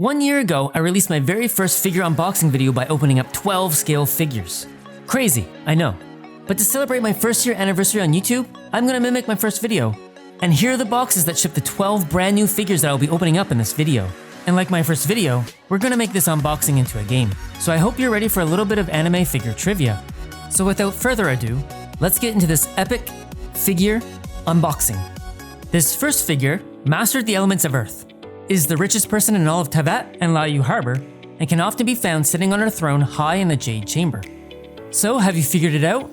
1 year ago, I released my very first figure unboxing video by opening up 12 scale figures. Crazy, I know. But to celebrate my first year anniversary on YouTube, I'm gonna mimic my first video. And here are the boxes that ship the 12 brand new figures that I'll be opening up in this video. And like my first video, we're gonna make this unboxing into a game. So I hope you're ready for a little bit of anime figure trivia. So without further ado, let's get into this epic figure unboxing. This first figure mastered the elements of Earth, is the richest person in all of Teyvat and Liyue Harbor, and can often be found sitting on her throne high in the Jade Chamber. So have you figured it out?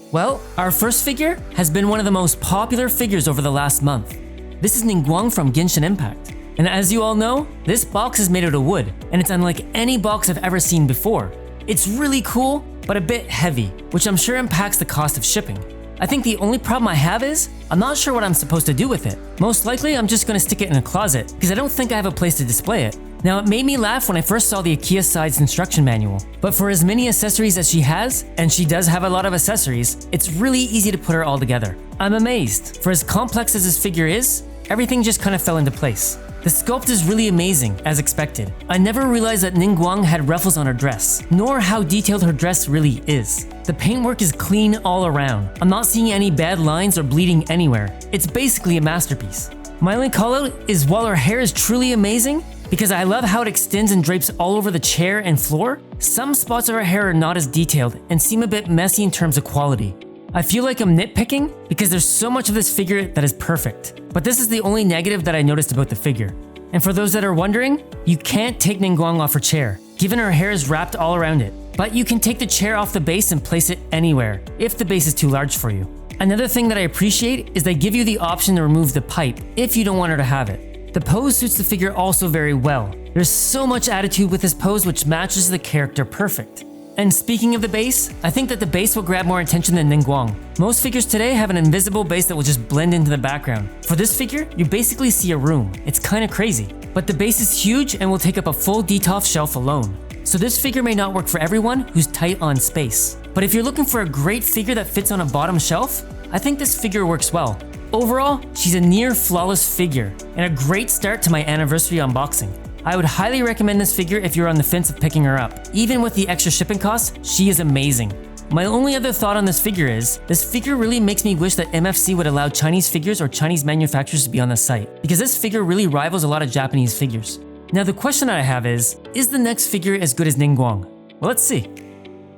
Well, our first figure has been one of the most popular figures over the last month. This is Ningguang from Genshin Impact. And as you all know, this box is made out of wood, and it's unlike any box I've ever seen before. It's really cool, but a bit heavy, which I'm sure impacts the cost of shipping. I think the only problem I have is, I'm not sure what I'm supposed to do with it. Most likely, I'm just gonna stick it in a closet, because I don't think I have a place to display it. Now, it made me laugh when I first saw the IKEA Sides instruction manual, but for as many accessories as she has, and she does have a lot of accessories, it's really easy to put her all together. I'm amazed. For as complex as this figure is, everything just kind of fell into place. The sculpt is really amazing, as expected. I never realized that Ningguang had ruffles on her dress, nor how detailed her dress really is. The paintwork is clean all around. I'm not seeing any bad lines or bleeding anywhere. It's basically a masterpiece. My only callout is while her hair is truly amazing, because I love how it extends and drapes all over the chair and floor, some spots of her hair are not as detailed and seem a bit messy in terms of quality. I feel like I'm nitpicking because there's so much of this figure that is perfect. But this is the only negative that I noticed about the figure. And for those that are wondering, you can't take Ningguang off her chair, given her hair is wrapped all around it. But you can take the chair off the base and place it anywhere, if the base is too large for you. Another thing that I appreciate is they give you the option to remove the pipe if you don't want her to have it. The pose suits the figure also very well. There's so much attitude with this pose which matches the character perfect. And speaking of the base, I think that the base will grab more attention than Ningguang. Most figures today have an invisible base that will just blend into the background. For this figure, you basically see a room. It's kinda crazy. But the base is huge and will take up a full Detolf shelf alone. So this figure may not work for everyone who's tight on space. But if you're looking for a great figure that fits on a bottom shelf, I think this figure works well. Overall, she's a near flawless figure and a great start to my anniversary unboxing. I would highly recommend this figure if you're on the fence of picking her up. Even with the extra shipping costs, she is amazing. My only other thought on this figure is, this figure really makes me wish that MFC would allow Chinese figures or Chinese manufacturers to be on the site, because this figure really rivals a lot of Japanese figures. Now the question I have is the next figure as good as Ningguang? Well, let's see.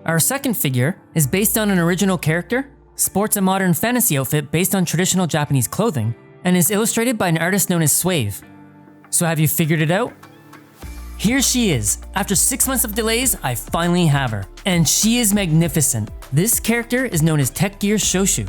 Our second figure is based on an original character, sports a modern fantasy outfit based on traditional Japanese clothing, and is illustrated by an artist known as Swave. So have you figured it out? Here she is. After 6 months of delays, I finally have her. And she is magnificent. This character is known as Tech Gear Shoshu.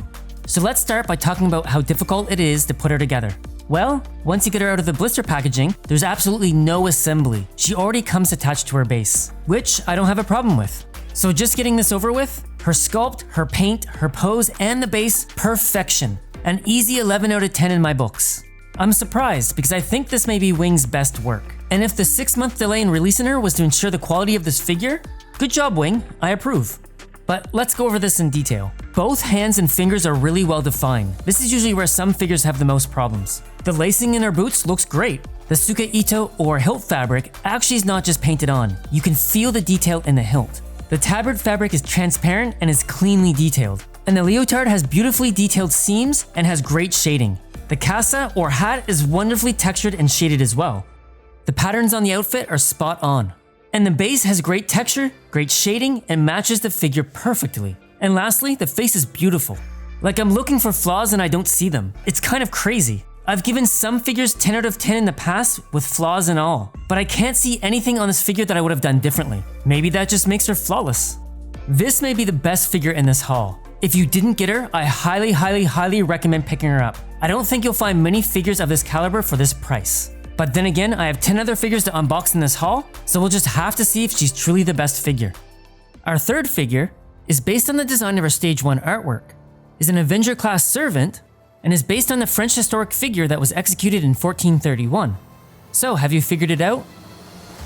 So let's start by talking about how difficult it is to put her together. Well, once you get her out of the blister packaging, there's absolutely no assembly. She already comes attached to her base, which I don't have a problem with. So just getting this over with, her sculpt, her paint, her pose, and the base, perfection. An easy 11 out of 10 in my books. I'm surprised because I think this may be Wing's best work. And if the 6-month delay in releasing her was to ensure the quality of this figure, good job Wing, I approve. But let's go over this in detail. Both hands and fingers are really well defined. This is usually where some figures have the most problems. The lacing in her boots looks great. The Suka Ito or hilt fabric actually is not just painted on. You can feel the detail in the hilt. The tabard fabric is transparent and is cleanly detailed. And the leotard has beautifully detailed seams and has great shading. The casa or hat is wonderfully textured and shaded as well. The patterns on the outfit are spot on. And the base has great texture, great shading, and matches the figure perfectly. And lastly, the face is beautiful. Like I'm looking for flaws and I don't see them. It's kind of crazy. I've given some figures 10 out of 10 in the past with flaws and all, but I can't see anything on this figure that I would have done differently. Maybe that just makes her flawless. This may be the best figure in this haul. If you didn't get her, I highly recommend picking her up. I don't think you'll find many figures of this caliber for this price. But then again, I have 10 other figures to unbox in this haul, so we'll just have to see if she's truly the best figure. Our third figure is based on the design of her Stage 1 artwork, is an Avenger-class servant, and is based on the French historic figure that was executed in 1431. So have you figured it out?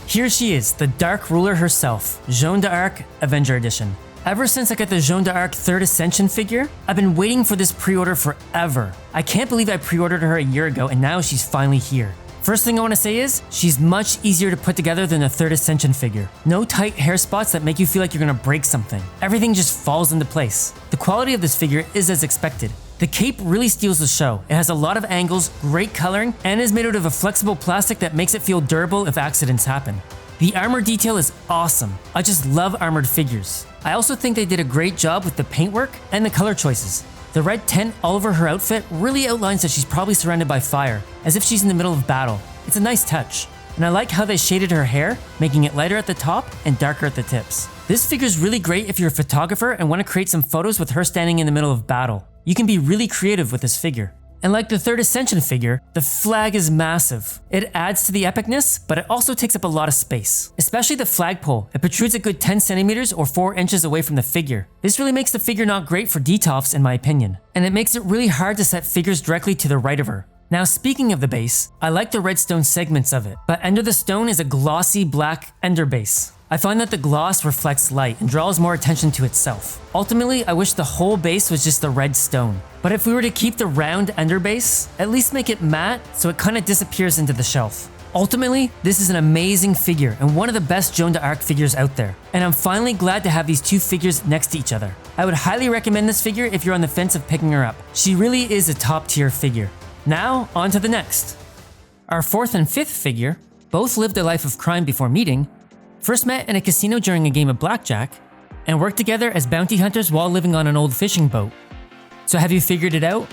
Here she is, the Dark Ruler herself, Joan d'Arc Avenger Edition. Ever since I got the Joan d'Arc 3rd Ascension figure, I've been waiting for this pre-order forever. I can't believe I pre-ordered her a year ago and now she's finally here. First thing I want to say is, she's much easier to put together than the third Ascension figure. No tight hair spots that make you feel like you're gonna break something. Everything just falls into place. The quality of this figure is as expected. The cape really steals the show. It has a lot of angles, great coloring, and is made out of a flexible plastic that makes it feel durable if accidents happen. The armor detail is awesome. I just love armored figures. I also think they did a great job with the paintwork and the color choices. The red tint all over her outfit really outlines that she's probably surrounded by fire, as if she's in the middle of battle. It's a nice touch. And I like how they shaded her hair, making it lighter at the top and darker at the tips. This figure's really great if you're a photographer and want to create some photos with her standing in the middle of battle. You can be really creative with this figure. And like the third Ascension figure, the flag is massive. It adds to the epicness, but it also takes up a lot of space. Especially the flagpole, it protrudes a good 10 centimeters or 4 inches away from the figure. This really makes the figure not great for detofs in my opinion, and it makes it really hard to set figures directly to the right of her. Now speaking of the base, I like the redstone segments of it, but under the stone is a glossy black ender base. I find that the gloss reflects light and draws more attention to itself. Ultimately, I wish the whole base was just the red stone. But if we were to keep the round ender base, at least make it matte so it kind of disappears into the shelf. Ultimately, this is an amazing figure and one of the best Joan d'Arc figures out there. And I'm finally glad to have these two figures next to each other. I would highly recommend this figure if you're on the fence of picking her up. She really is a top tier figure. Now, on to the next. Our fourth and fifth figure both lived a life of crime before meeting, first met in a casino during a game of blackjack, and worked together as bounty hunters while living on an old fishing boat. So have you figured it out?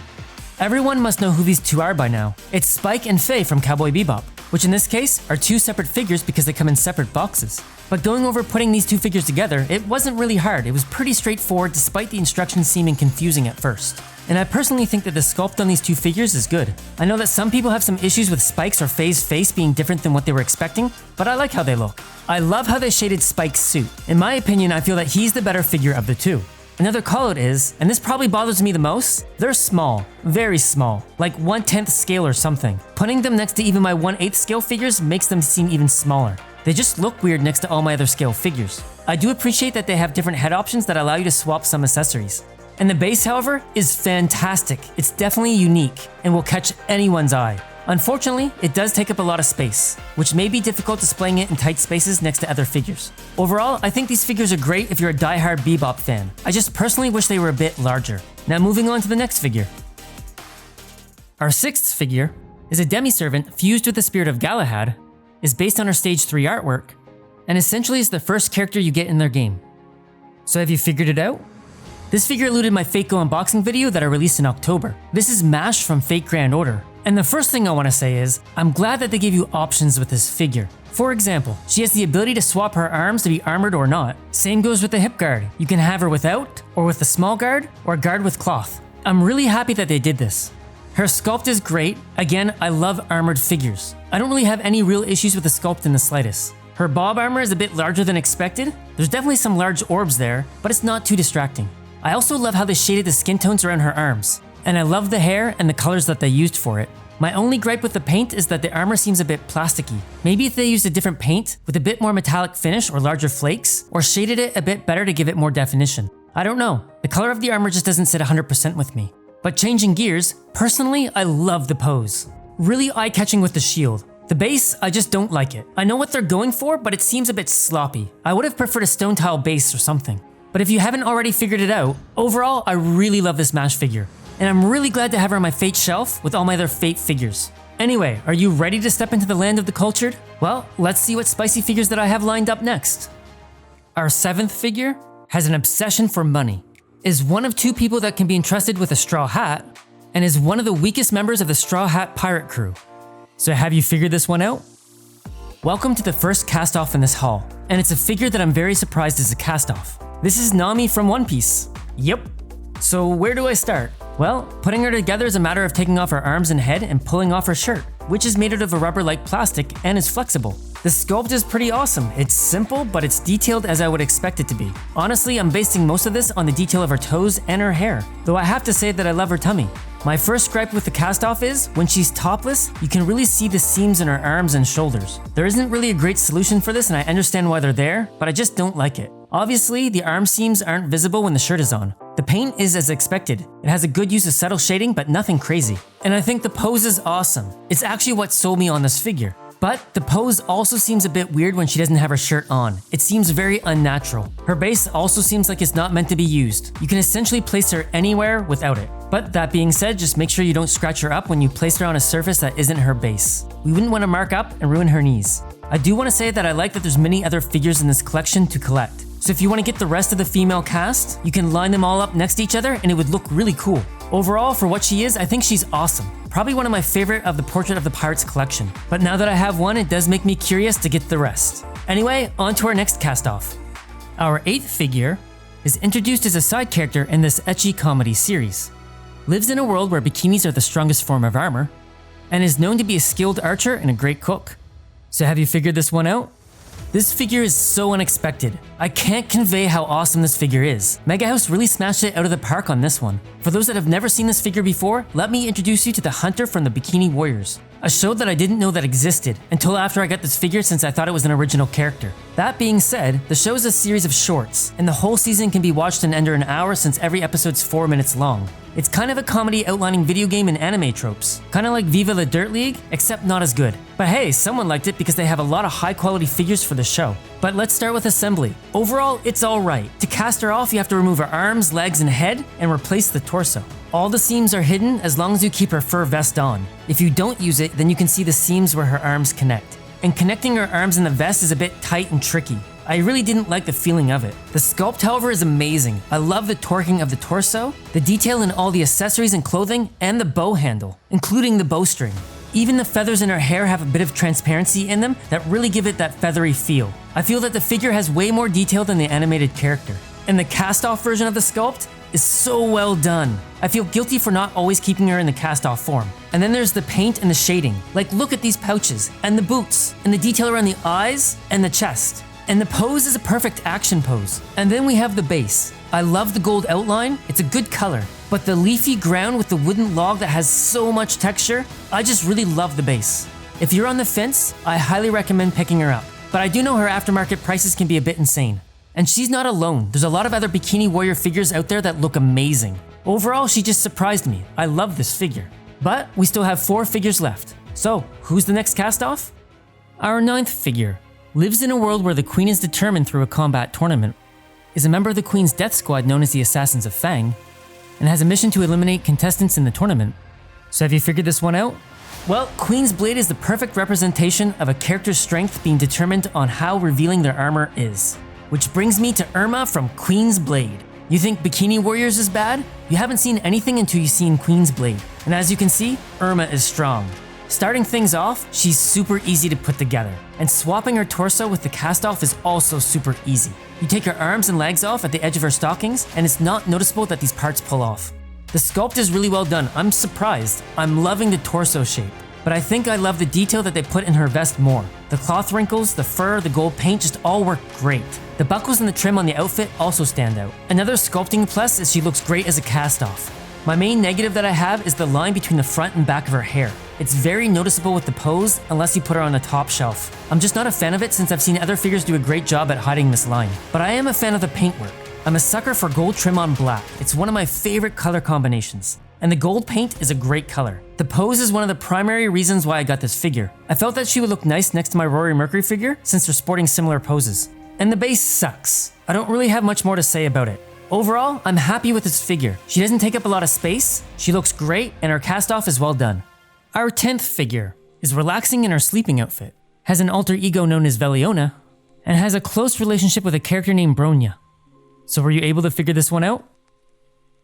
Everyone must know who these two are by now. It's Spike and Faye from Cowboy Bebop, which in this case are two separate figures because they come in separate boxes. But going over putting these two figures together, it wasn't really hard. It was pretty straightforward despite the instructions seeming confusing at first. And I personally think that the sculpt on these two figures is good. I know that some people have some issues with Spike's or Faye's face being different than what they were expecting, but I like how they look. I love how they shaded Spike's suit. In my opinion, I feel that he's the better figure of the two. Another callout is, and this probably bothers me the most, they're small, very small, like 1/10 scale or something. Putting them next to even my 1/8 scale figures makes them seem even smaller. They just look weird next to all my other scale figures. I do appreciate that they have different head options that allow you to swap some accessories. And the base, however, is fantastic. It's definitely unique and will catch anyone's eye. Unfortunately, it does take up a lot of space, which may be difficult displaying it in tight spaces next to other figures. Overall, I think these figures are great if you're a die-hard Bebop fan. I just personally wish they were a bit larger. Now moving on to the next figure. Our sixth figure is a demi-servant fused with the spirit of Galahad, is based on her stage 3 artwork, and essentially is the first character you get in their game. So have you figured it out? This figure eluded my Fate Go unboxing video that I released in October. This is Mash from Fate Grand Order. And the first thing I want to say is, I'm glad that they gave you options with this figure. For example, she has the ability to swap her arms to be armored or not. Same goes with the hip guard. You can have her without, or with a small guard, or guard with cloth. I'm really happy that they did this. Her sculpt is great. Again, I love armored figures. I don't really have any real issues with the sculpt in the slightest. Her bob armor is a bit larger than expected. There's definitely some large orbs there, but it's not too distracting. I also love how they shaded the skin tones around her arms, and I love the hair and the colors that they used for it. My only gripe with the paint is that the armor seems a bit plasticky. Maybe if they used a different paint with a bit more metallic finish or larger flakes, or shaded it a bit better to give it more definition. I don't know, the color of the armor just doesn't sit 100% with me. But changing gears, personally, I love the pose. Really eye-catching with the shield. The base, I just don't like it. I know what they're going for, but it seems a bit sloppy. I would have preferred a stone tile base or something. But if you haven't already figured it out, overall, I really love this Mash figure. And I'm really glad to have her on my Fate shelf with all my other Fate figures. Anyway, are you ready to step into the land of the cultured? Well, let's see what spicy figures that I have lined up next. Our seventh figure has an obsession for money, is one of 2 people that can be entrusted with a straw hat, and is one of the weakest members of the Straw Hat pirate crew. So have you figured this one out? Welcome to the first cast-off in this haul, and it's a figure that I'm very surprised is a cast-off. This is Nami from One Piece. Yep. So where do I start? Well, putting her together is a matter of taking off her arms and head and pulling off her shirt, which is made out of a rubber-like plastic and is flexible. The sculpt is pretty awesome. It's simple, but it's detailed as I would expect it to be. Honestly, I'm basing most of this on the detail of her toes and her hair, though I have to say that I love her tummy. My first gripe with the cast-off is, when she's topless, you can really see the seams in her arms and shoulders. There isn't really a great solution for this, and I understand why they're there, but I just don't like it. Obviously, the arm seams aren't visible when the shirt is on. The paint is as expected. It has a good use of subtle shading, but nothing crazy. And I think the pose is awesome. It's actually what sold me on this figure. But the pose also seems a bit weird when she doesn't have her shirt on. It seems very unnatural. Her base also seems like it's not meant to be used. You can essentially place her anywhere without it. But that being said, just make sure you don't scratch her up when you place her on a surface that isn't her base. We wouldn't want to mark up and ruin her knees. I do want to say that I like that there's many other figures in this collection to collect. So if you want to get the rest of the female cast, you can line them all up next to each other and it would look really cool. Overall, for what she is, I think she's awesome. Probably one of my favorite of the Portrait of the Pirates collection. But now that I have one, it does make me curious to get the rest. Anyway, on to our next cast-off. Our 8th figure is introduced as a side character in this ecchi comedy series. Lives in a world where bikinis are the strongest form of armor, and is known to be a skilled archer and a great cook. So have you figured this one out? This figure is so unexpected. I can't convey how awesome this figure is. Mega House really smashed it out of the park on this one. For those that have never seen this figure before, let me introduce you to the Hunter from the Bikini Warriors, a show that I didn't know that existed until after I got this figure since I thought it was an original character. That being said, the show is a series of shorts, and the whole season can be watched in under an hour since every episode's 4 minutes long. It's kind of a comedy outlining video game and anime tropes, kind of like Viva la Dirt League, except not as good. But hey, someone liked it because they have a lot of high quality figures for the show. But let's start with assembly. Overall, it's alright. To cast her off, you have to remove her arms, legs, and head, and replace the torso. All the seams are hidden as long as you keep her fur vest on. If you don't use it, then you can see the seams where her arms connect. And connecting her arms in the vest is a bit tight and tricky. I really didn't like the feeling of it. The sculpt, however, is amazing. I love the torquing of the torso, the detail in all the accessories and clothing, and the bow handle, including the bowstring. Even the feathers in her hair have a bit of transparency in them that really give it that feathery feel. I feel that the figure has way more detail than the animated character. And the cast-off version of the sculpt is so well done. I feel guilty for not always keeping her in the cast-off form. And then there's the paint and the shading. Like, look at these pouches, and the boots, and the detail around the eyes, and the chest. And the pose is a perfect action pose. And then we have the base. I love the gold outline, it's a good color. But the leafy ground with the wooden log that has so much texture, I just really love the base. If you're on the fence, I highly recommend picking her up. But I do know her aftermarket prices can be a bit insane. And she's not alone. There's a lot of other Bikini Warrior figures out there that look amazing. Overall, she just surprised me. I love this figure. But we still have 4 figures left. So, who's the next cast-off? Our 9th figure lives in a world where the Queen is determined through a combat tournament, is a member of the Queen's death squad known as the Assassins of Fang, and has a mission to eliminate contestants in the tournament. So have you figured this one out? Well, Queen's Blade is the perfect representation of a character's strength being determined on how revealing their armor is. Which brings me to Irma from Queen's Blade. You think Bikini Warriors is bad? You haven't seen anything until you've seen Queen's Blade. And as you can see, Irma is strong. Starting things off, she's super easy to put together, and swapping her torso with the cast-off is also super easy. You take her arms and legs off at the edge of her stockings, and it's not noticeable that these parts pull off. The sculpt is really well done. I'm surprised. I'm loving the torso shape, but I think I love the detail that they put in her vest more. The cloth wrinkles, the fur, the gold paint just all work great. The buckles and the trim on the outfit also stand out. Another sculpting plus is she looks great as a cast-off. My main negative that I have is the line between the front and back of her hair. It's very noticeable with the pose unless you put her on a top shelf. I'm just not a fan of it since I've seen other figures do a great job at hiding this line. But I am a fan of the paintwork. I'm a sucker for gold trim on black. It's one of my favorite color combinations. And the gold paint is a great color. The pose is one of the primary reasons why I got this figure. I felt that she would look nice next to my Rory Mercury figure since they're sporting similar poses. And the base sucks. I don't really have much more to say about it. Overall, I'm happy with this figure. She doesn't take up a lot of space, she looks great, and her cast-off is well done. Our 10th figure is relaxing in her sleeping outfit, has an alter ego known as Veliona, and has a close relationship with a character named Bronya. So were you able to figure this one out?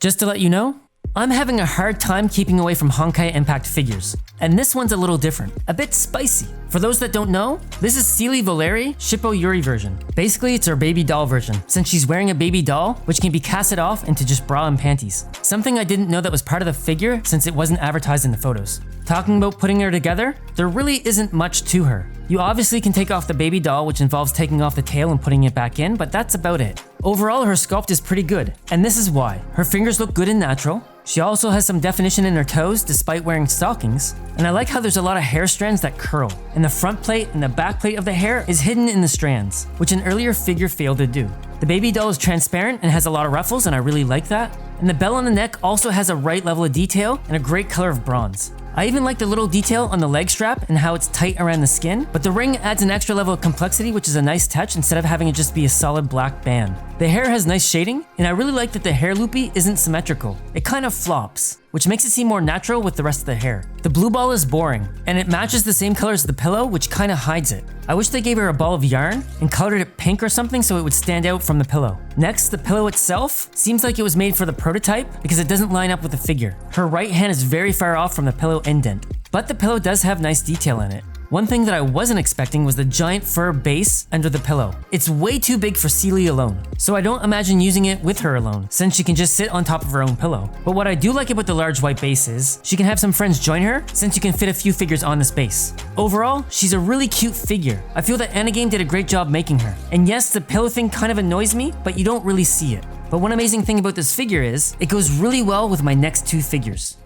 Just to let you know, I'm having a hard time keeping away from Honkai Impact figures, and this one's a little different, a bit spicy. For those that don't know, this is Seely Valeri Shippo Yuri version. Basically, it's her baby doll version, since she's wearing a baby doll, which can be casted off into just bra and panties. Something I didn't know that was part of the figure since it wasn't advertised in the photos. Talking about putting her together, there really isn't much to her. You obviously can take off the baby doll, which involves taking off the tail and putting it back in, but that's about it. Overall, her sculpt is pretty good, and this is why. Her fingers look good and natural. She also has some definition in her toes despite wearing stockings, and I like how there's a lot of hair strands that curl, and the front plate and the back plate of the hair is hidden in the strands, which an earlier figure failed to do. The baby doll is transparent and has a lot of ruffles, and I really like that, and the bell on the neck also has a right level of detail and a great color of bronze. I even like the little detail on the leg strap and how it's tight around the skin, but the ring adds an extra level of complexity, which is a nice touch instead of having it just be a solid black band. The hair has nice shading, and I really like that the hair loopy isn't symmetrical. It kind of flops, which makes it seem more natural with the rest of the hair. The blue ball is boring, and it matches the same colors as the pillow, which kind of hides it. I wish they gave her a ball of yarn and colored it pink or something so it would stand out from the pillow. Next, the pillow itself seems like it was made for the prototype because it doesn't line up with the figure. Her right hand is very far off from the pillow indent, but the pillow does have nice detail in it. One thing that I wasn't expecting was the giant fur base under the pillow. It's way too big for Celie alone, so I don't imagine using it with her alone, since she can just sit on top of her own pillow. But what I do like about the large white base is, she can have some friends join her, since you can fit a few figures on this base. Overall, she's a really cute figure. I feel that Anagame did a great job making her. And yes, the pillow thing kind of annoys me, but you don't really see it. But one amazing thing about this figure is, it goes really well with my next two figures.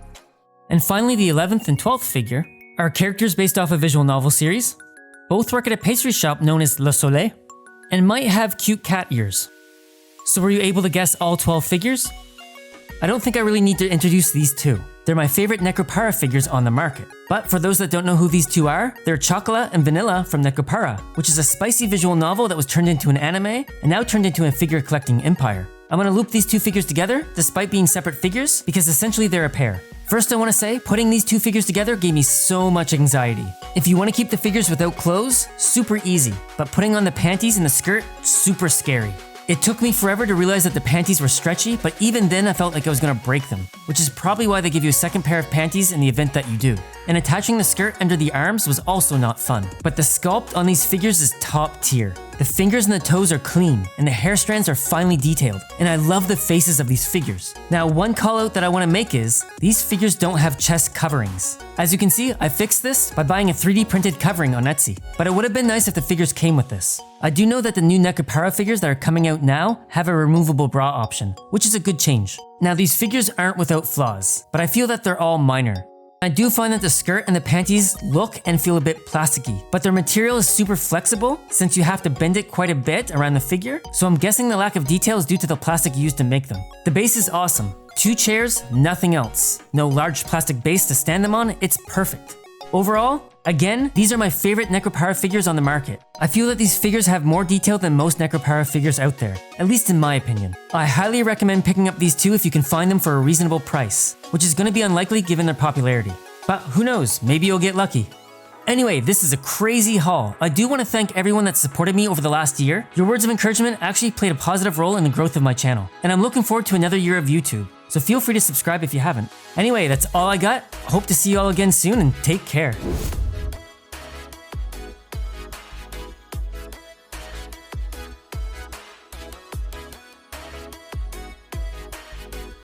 And finally, the 11th and 12th figure are characters based off a visual novel series. Both work at a pastry shop known as Le Soleil, and might have cute cat ears. So were you able to guess all 12 figures? I don't think I really need to introduce these two. They're my favorite Necropara figures on the market. But for those that don't know who these two are, they're Chocola and Vanilla from Necropara, which is a spicy visual novel that was turned into an anime and now turned into a figure collecting empire. I'm gonna loop these two figures together despite being separate figures because essentially they're a pair. First, I want to say, putting these two figures together gave me so much anxiety. If you want to keep the figures without clothes, super easy, but putting on the panties and the skirt, super scary. It took me forever to realize that the panties were stretchy, but even then I felt like I was gonna break them, which is probably why they give you a second pair of panties in the event that you do. And attaching the skirt under the arms was also not fun. But the sculpt on these figures is top tier. The fingers and the toes are clean, and the hair strands are finely detailed, and I love the faces of these figures. Now, one call out that I want to make is, these figures don't have chest coverings. As you can see, I fixed this by buying a 3D printed covering on Etsy, but it would have been nice if the figures came with this. I do know that the new Necropara figures that are coming out now have a removable bra option, which is a good change. Now, these figures aren't without flaws, but I feel that they're all minor. I do find that the skirt and the panties look and feel a bit plasticky, but their material is super flexible since you have to bend it quite a bit around the figure, so I'm guessing the lack of detail is due to the plastic used to make them. The base is awesome. 2 chairs, nothing else. No large plastic base to stand them on, it's perfect. Overall, again, these are my favorite Necropara figures on the market. I feel that these figures have more detail than most Necropara figures out there, at least in my opinion. I highly recommend picking up these two if you can find them for a reasonable price, which is going to be unlikely given their popularity. But who knows, maybe you'll get lucky. Anyway, this is a crazy haul. I do want to thank everyone that supported me over the last year. Your words of encouragement actually played a positive role in the growth of my channel, and I'm looking forward to another year of YouTube. So feel free to subscribe if you haven't. Anyway, that's all I got. Hope to see you all again soon and take care.